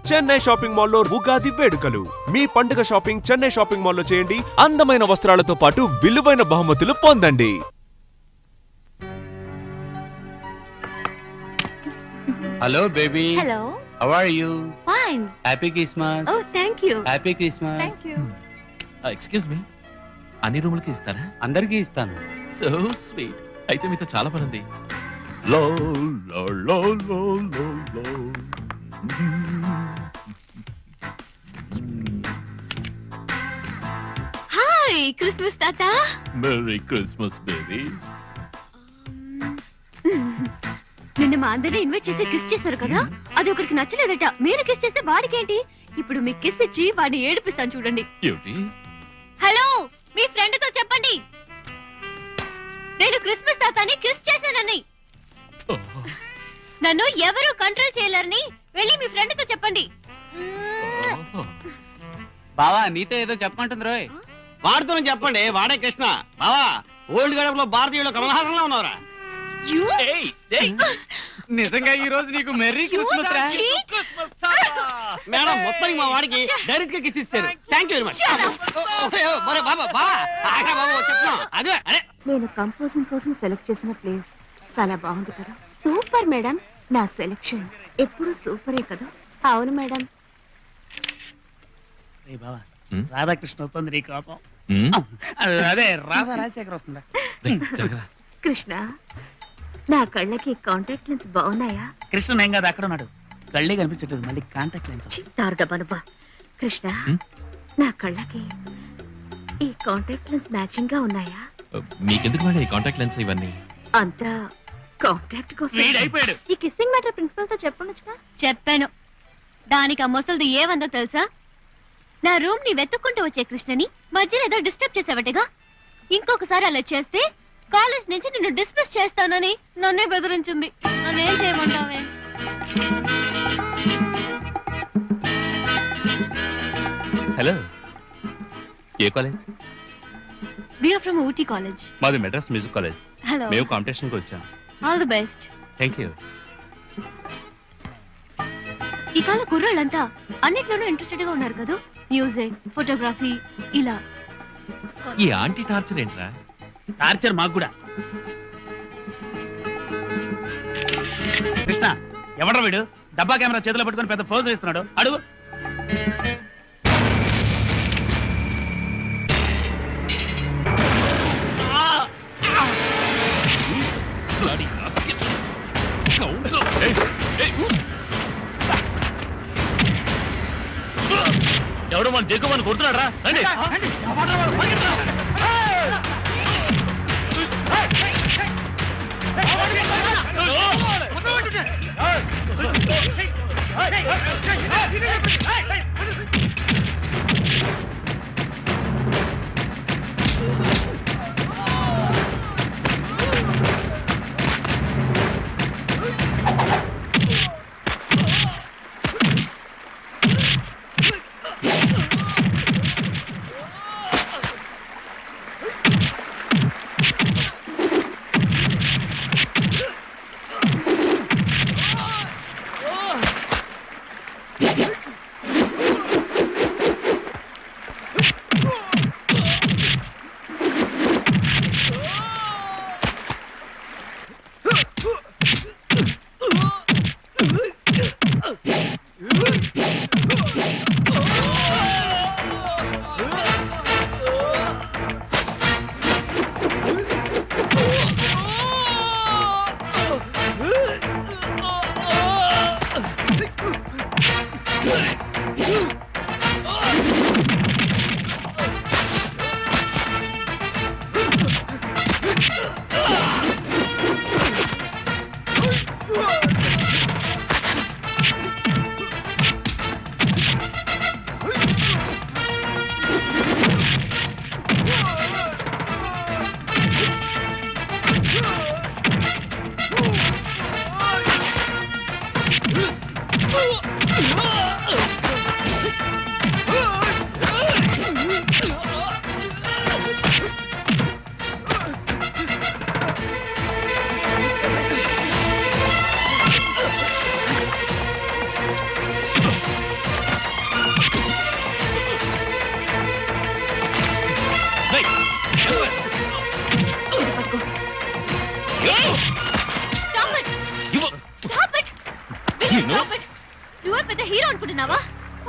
Chennai shopping మాల్లో ఉగాది వేడుకలు. మీ పండుగ షాపింగ్ చెన్నై షాపింగ్ మాల్లో చేయండి. అందమైన వస్త్రాలతో పాటు విలువైన బహుమతులు పొందండి. Hello baby. Hello. How are you? Fine. Happy Christmas. Oh thank you. Happy Christmas. Thank you. Excuse me, అన్ని రూములకి ఇస్తారా? అందరికీ ఇస్తాను. So sweet. అయితే మీతో చాలా పని ఉంది. హాయ్ క్రిస్మస్ తాత. Merry Christmas baby. నిన్న మా అందరిని ఇన్వైట్ చేసి కిస్ చేశారు కదా, అది ఒకరికి నచ్చలేదట. మీరు కిస్ చేస్తే వాడికేంటి? ఇప్పుడు మీకు కిస్ ఇచ్చి వాడిని ఏడిపిస్తాను చూడండి. హలో, మీ ఫ్రెండ్ తో చెప్పండి నేను క్రిస్మస్ తాతని కిస్ చేశానని. నన్ను ఎవరు కంట్రోల్ చేయలేరని వెళ్ళి మీ ఫ్రెండ్ తో చెప్పండి. బావా నీతో ఏదో చెప్పమంటుంది రోయ్. వాడితో చెప్పండి. వాడే కృష్ణ. బావా ఓల్డ్ గడపలో భారతీయులు కమలహాసంలో ఉన్నారా? నిజంగా ఈ రోజు నీకు మెర్రీ క్రిస్మస్ రా. మేడం మొత్తం మా వాడికి డైరెక్ట్ గా కిస్ ఇచ్చారు. Thank you very much. నేను కంపోజింగ్ కోసం సెలెక్ట్ చేసిన ప్లేస్ చాలా బాగుంది కదా. Super madam. నా సెలెక్షన్ ఎప్పుడు సూపరే కదా. అవును మేడం. రాధాకృష్ణ వస్తుంది నీ కోసం. అదే రాధా రాజశేఖర్ వస్తుందా? కృష్ణ, నా కళ్ళకి కాంటాక్ట్ లెన్స్ బాగున్నాయా? కృష్ణ ఏం కాదు, అక్కడ ఉన్నాడు. కళ్ళే కనిపించట్లేదు, మళ్ళీ కాంటాక్ట్ లెన్స్. తారుడబ్బా. కృష్ణ, నా కళ్ళకి ఈ కాంటాక్ట్ లెన్స్ మ్యాచింగ్ గా ఉన్నాయా? మీకెందుకు మేడం ఈ కాంటాక్ట్ లెన్స్ ఇవన్నీ? అంతా కాంటాక్ట్ కోసం. అయిపోయాడు. ఈ కిస్సింగ్ మ్యాటర్ ప్రిన్సిపల్ తో చెప్పనుగా. చెప్పాను. దానికి ఆ ముసలిది ఏమందో తెలుసా? నా రూమ్ ని వెతుక్కుంటూ వచ్చే కృష్ణని మధ్యలో ఏదో డిస్టర్బ్ చేసావటగా. ఇంకొకసారి అలా చేస్తే కాలేజ్ నుంచి నిన్ను డిస్మిస్ చేస్తానని నన్నే బెదిరించింది. నన్నేం చేయమంటావే? హలో, ఏ college? We are from Ooty College. మాది మెడ్రాస్ మ్యూజిక్ కాలేజ్. Hello. మేము కాంపిటీషన్ కి వచ్చాం. All the best. Thank you. ఈ కాల కుర్రాళ్ళంతా అన్నిట్లోనూ ఇంట్రెస్టెడ్ గా ఉన్నారు కదా. మ్యూజిక్, ఫోటోగ్రఫీ, ఇలా. ఈ ఆంటీ టార్చర్ ఏంట్రా? టార్చర్ మాకు కూడా. కృష్ణ ఎవడ్రా వీడు? డబ్బా కెమెరా చేతిలో పట్టుకొని పెద్ద ఫోజ్ వేస్తున్నాడు. అడుగు. ఎవడో మన దిక్కుమని కొడుతున్నాడు రా. పెద్ద హీరో అనుకుంటున్నావా?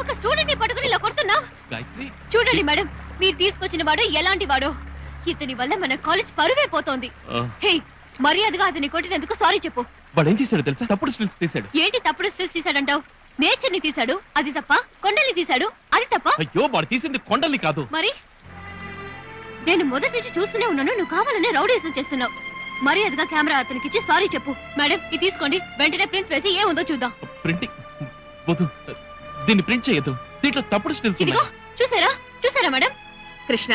ఒక స్టూడెంట్ ని పట్టుకుని ఇలా కొడుతున్నావు. గాయత్రి చూడండి మేడం, మీరు తీసుకొచ్చిన వాడు ఎలాంటి వాడో. ఇతని వల్ల మన కాలేజ్ పరువే పోతోంది. హే, మర్యాదగా అతని కొట్టినందుకు సారీ చెప్పు. వాడు ఏం చేశాడు తెలుసా? తప్పుడు స్టిల్స్ తీశాడు. ఏంటి తప్పుడు స్టిల్స్ తీశాడంటావు? నేచర్ ని తీశాడు, అది తప్ప. కొండల్ని తీశాడు, అది తప్ప. అయ్యో, వాడు తీసింది కొండల్ని కాదు. మరి నేను మొదటి నుంచి చూస్తూనే ఉన్నాను, నువ్వు కావాలనే రౌడీసం చేస్తున్నావు. మర్యాదగా కెమెరా అతనికి ఇచ్చి సారీ చెప్పు. మేడం, ఇది తీసుకోండి. వెంటనే ప్రింట్స్ వేసి ఏముందో చూద్దాం. ప్రింటింగ్ వద్దు, దీన్ని ప్రింట్ చేయొద్దు. దీంట్లో తప్పుడు స్టిల్స్ ఇదిగో చూసారా, చూసారా మేడం? కృష్ణ,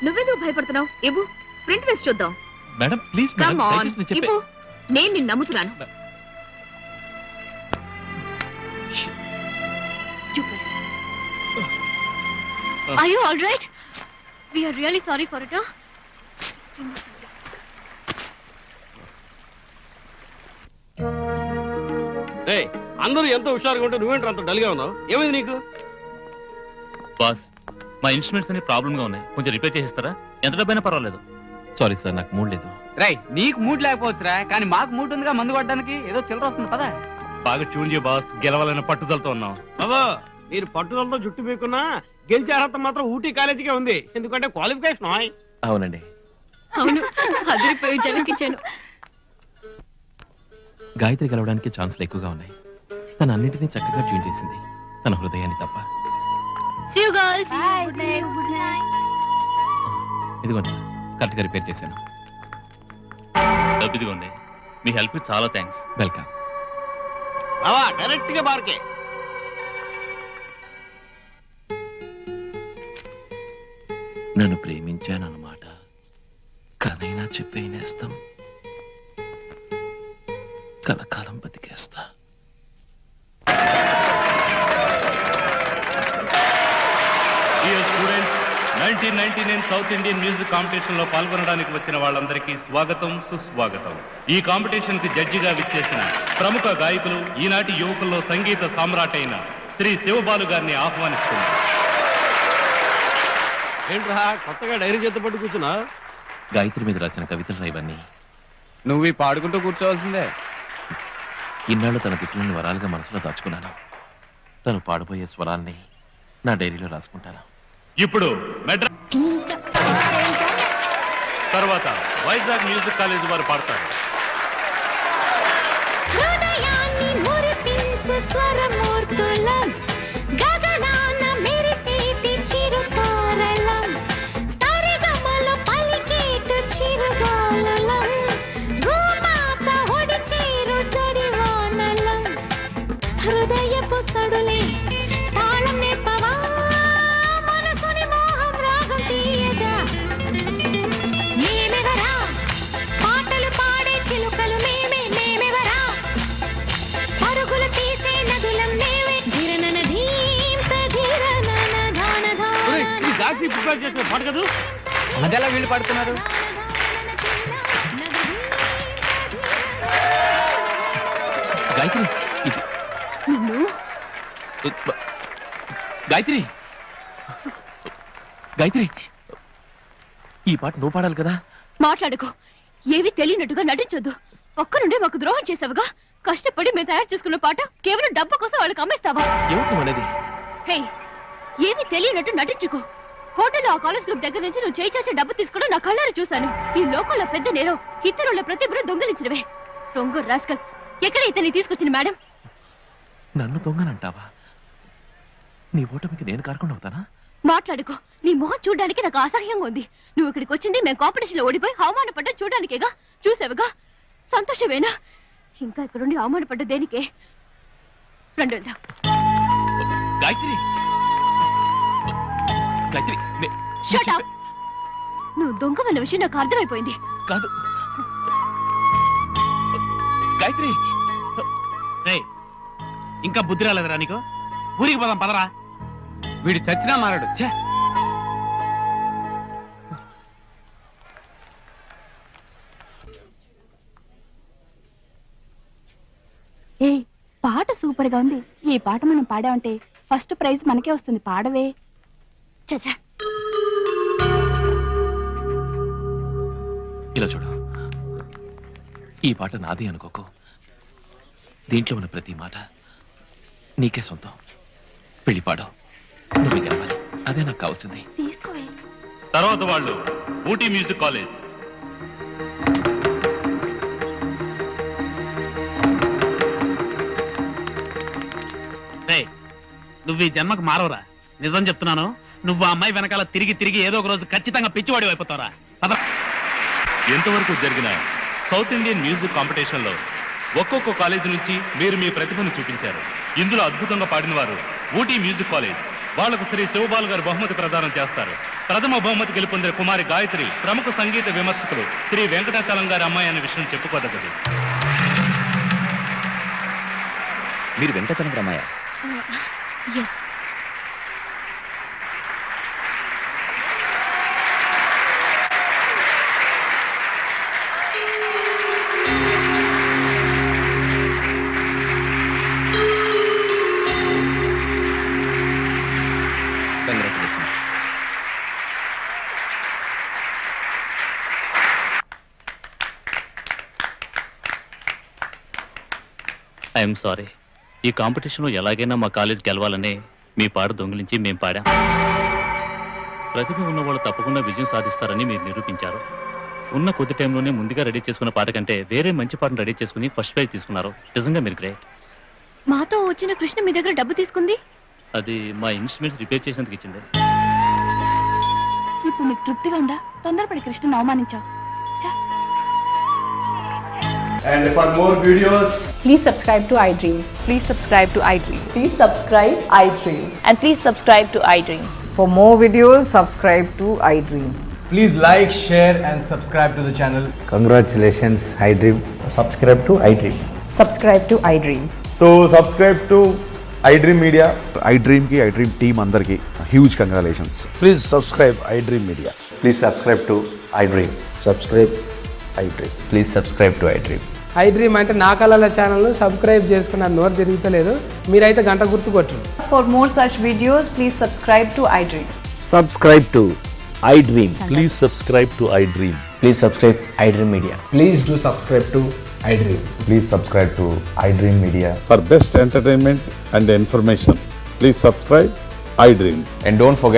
నువ్వెందుకు భయపడుతున్నావు? ఇవ్వు, ప్రింట్ వేసి చూద్దాం. మేడం ప్లీజ్ మేడం, దయచేసి నేను చెప్పే. నేను నిన్ను నమ్ముతున్నాను. Are you all right? We are really sorry for it. అందరూ ఎంతో హుషారుగా ఉంటే నువ్వేంటి అంత డల్గా ఉన్నావు? ఏమైంది నీకు? బాస్, మా ఇన్స్ట్రుమెంట్స్ అన్ని ప్రాబ్లమ్ గా ఉన్నాయి, కొంచెం రిపేర్ చేసిస్తారా? ఎంత డబ్బైనా పర్వాలేదు. సారీ సార్, నాకు మూడ్ లేదు. రై, నీకు మూడ్ లేకపోవచ్చురా, కానీ మాకు మూడ్ ఉందిగా మందు కొట్టడానికి. ఏదో చిల్లర వస్తుంది పదా. బాగా ట్యూన్ చేయ బాస్, గెలవాలన్న పట్టుదలతో ఉన్నాం. బాబా, మీరు పట్టుదలతో జుట్టు పీకున్నా గెలిచే అర్హత మాత్రం ఊటీ కాలేజీకే ఉంది. ఎందుకంటే క్వాలిఫికేషన్. అవునండి, అవును, అదిరిపోయి జలకించాను. గాయత్రి గెలవడానికి ఛాన్సులు ఎక్కువగా ఉన్నాయి. తన అన్నింటినీ చక్కగా ట్యూన్ చేసింది, తన హృదయాన్ని తప్ప. See you girls. Good night. ఇదిగోండి సార్, కరెక్ట్ గా రిపేర్ చేశాను. ఇదిగోండి, మీ హెల్ప్ చాలా థ్యాంక్స్. వెల్కమ్. బావా, డైరెక్ట్ గా బార్కే. నన్ను ప్రేమించానన్నమాట కనైనా చెప్పేనేస్తాం, కలకాలం బతికేస్తా. Dear students, 1999 South Indian music competition లో పాల్గొనడానికి వచ్చిన వాళ్ళందరికీ స్వాగతం, సుస్వాగతం. ఈ కాంపిటీషన్ కి జడ్జిగా విచ్చేసిన ప్రముఖ గాయకులు, ఈనాటి యువకుల్లో సంగీత సామ్రాట్ అయిన శ్రీ శివబాలు గారిని ఆహ్వానిస్తున్నారు. ఏంట్రా కొత్తగా డైరీ చేత పట్టు కూర్చున్నా? గాయత్రి మీద రాసిన కవితలు ఇవన్నీ. నువ్వు ఈ పాడుకుంటూ కూర్చోవాల్సిందే. ఇన్నాళ్ళు తన తిట్లని వరాలుగా మనసులో దాచుకున్నాను. తను పాడబోయే స్వరాల్ని నా డైరీలో రాసుకుంటాను. ఇప్పుడు తర్వాత వైజాగ్ మ్యూజిక్ కాలేజ్ వారు పాడతారు. హృదయపు సడులే తాళం నేర్పవా, మనసుని మోహం రాగం తీయగా. మేమెవరా, పాటలు పాడే చిలుకలు మేమే, మేమెవరా, పరుగులు తీసే నదులం మేమే. ధీరనన ధీంత ధీరనన ధాన ధాన. గాయత్రి ప్రిపేర్ చేసిన పాట కదా, అదెలా వీళ్ళు పాడుతున్నారు? గాయత్రి, నిన్ను గాయత్రి, గాయత్రి, ఈ పాట నువ్వు పాడాలి కదా. మాట్లాడుకో, ఏవి తెలియనట్టుగా నటించొద్దు. ఒక్కరుండే మాకు ద్రోహం చేసావుగా. కష్టపడి మేము తయారు చేసుకున్న పాట కేవలం డబ్బు కోసం వాళ్ళకి అమ్మేస్తావా? ఏమిటి అనేది? హే, ఏమి తెలియనట్టు నటించుకో. హోటల్లో ఆ కాలేజ్ గ్రూప్ దగ్గర నుంచి నువ్వు చేయి చేసే డబ్బు తీసుకోవడం నా కళ్ళారా చూశాను. ఈ లోకంలో పెద్ద నేరం ఇతరుల ప్రతిభను దొంగిలించినవే. దొంగ రాస్కల్. ఎక్కడ ఇతన్ని తీసుకొచ్చిన మేడం? నన్ను దొంగనంటావా? నీ ఓటమికి నేను కారకుండా అవుతానా? మాట్లాడుకో. నీ మొహం చూడడానికి నాకు అసహ్యంగా ఉంది. నువ్వు ఇక్కడికి వచ్చింది మేము కాంపిటీషన్ లో ఓడిపోయి అవమానపడ్డా చూడడానికేగా. చూసావుగా, సంతోషమేనా? ఇంకా ఇక్కడుండి అవమానపడ్డ దేనికే? రెండు వెళ్దాం. Gayatri, Gayatri, Shut up. నువ్వు దొంగవన్న విషయం నాకు అర్థమైపోయింది. కాదు గాయత్రి. ఇంకా బుద్ధి రాలేదురా నీకు? ఊరికి పోదాం పదరా. వీడు చచ్చినా మారాడు. ఏ పాట సూపర్ గా ఉంది. ఈ పాట మనం పాడామంటే ఫస్ట్ ప్రైజ్ మనకే వస్తుంది. పాడవే. చచ్చా, ఇలా చూడు, ఈ పాట నాది అనుకోకు. దీంట్లో ఉన్న ప్రతి మాట నీకే సొంతం. పెళ్లి పాడు, నువ్వు గెలవాలి. అదే నాకు కావాల్సింది. తీసుకోవే. తర్వాత వాళ్ళు ఊటీ మ్యూజిక్ కాలేజ్. నువ్వు ఈ జన్మకు మారవరా, నిజం చెప్తున్నాను. నువ్వు ఆ అమ్మాయి వెనకాల తిరిగి తిరిగి ఏదో ఒక రోజు ఖచ్చితంగా పిచ్చివాడి అయిపోతావురా. ఎంతవరకు జరిగిన సౌత్ ఇండియన్ మ్యూజిక్ కాంపిటీషన్ లో ఒక్కొక్క కాలేజీ నుంచి మీరు మీ ప్రతిభను చూపించారు. ఇందులో అద్భుతంగా పాడిన వారు ఊటీ మ్యూజిక్ కాలేజ్. వాళ్లకు శ్రీ శివబాల్ గారు బహుమతి ప్రదానం చేస్తారు. ప్రథమ బహుమతి గెలుపొందిన కుమారి గాయత్రి ప్రముఖ సంగీత విమర్శకులు శ్రీ వెంకటాచలం గారి అమ్మాయి అనే విషయం చెప్పుకోదగ్గది. మీరు Venkatachalam Ramayya? Yes. I'm sorry. ఈ కాంపిటీషన్లో ఎలాగైనా మా కాలేజ్ గెలవాలని మీ పాట దొంగిలించి మేం పాడాం. ప్రతిభ ఉన్న వాళ్ళు తప్పకుండా విజయం సాధిస్తారని మీరు నిరూపించారు. ఉన్న కొద్ది టైంలోనే ముందుగా రెడీ చేసుకున్న పాట కంటే వేరే మంచి పాటను రెడీ చేసుకుని ఫస్ట్ ప్రైజ్ తీసుకున్నారు. నిజంగా మీరు గ్రేట్. మాతో వచ్చిన కృష్ణ మీ దగ్గర డబ్బు తీసుకుంది? అది మా ఇన్స్ట్రుమెంట్స్ రిపేర్ చేసేందుకు ఇచ్చింది. ఇప్పుడు నీకు తృప్తిగా ఉందా? తొందరపడి కృష్ణను అవమానించావు. And for more videos, Please subscribe to iDream. Please subscribe to iDream. Please subscribe iDream. And please subscribe to iDream. For more videos, subscribe to iDream. please like, share and subscribe to the channel. Congratulations, iDream. Subscribe to iDream. Subscribe to iDream. So subscribe to iDream Media. iDream ki iDream team andarki huge congratulations. Please subscribe iDream media. Please subscribe to iDream. Subscribe iDream. Please subscribe to iDream. iDream అంటే నా కళల channel subscribe చేసుకున్న నోరు తిరుగుతలేదు. మీరైతే గంట గుర్తు కొట్టండి. For more such videos, please subscribe to iDream. Subscribe to iDream. Please subscribe to iDream. Please subscribe iDream media. Please do subscribe to iDream. Please subscribe to iDream Media. For best entertainment and information, please subscribe iDream. And don't forget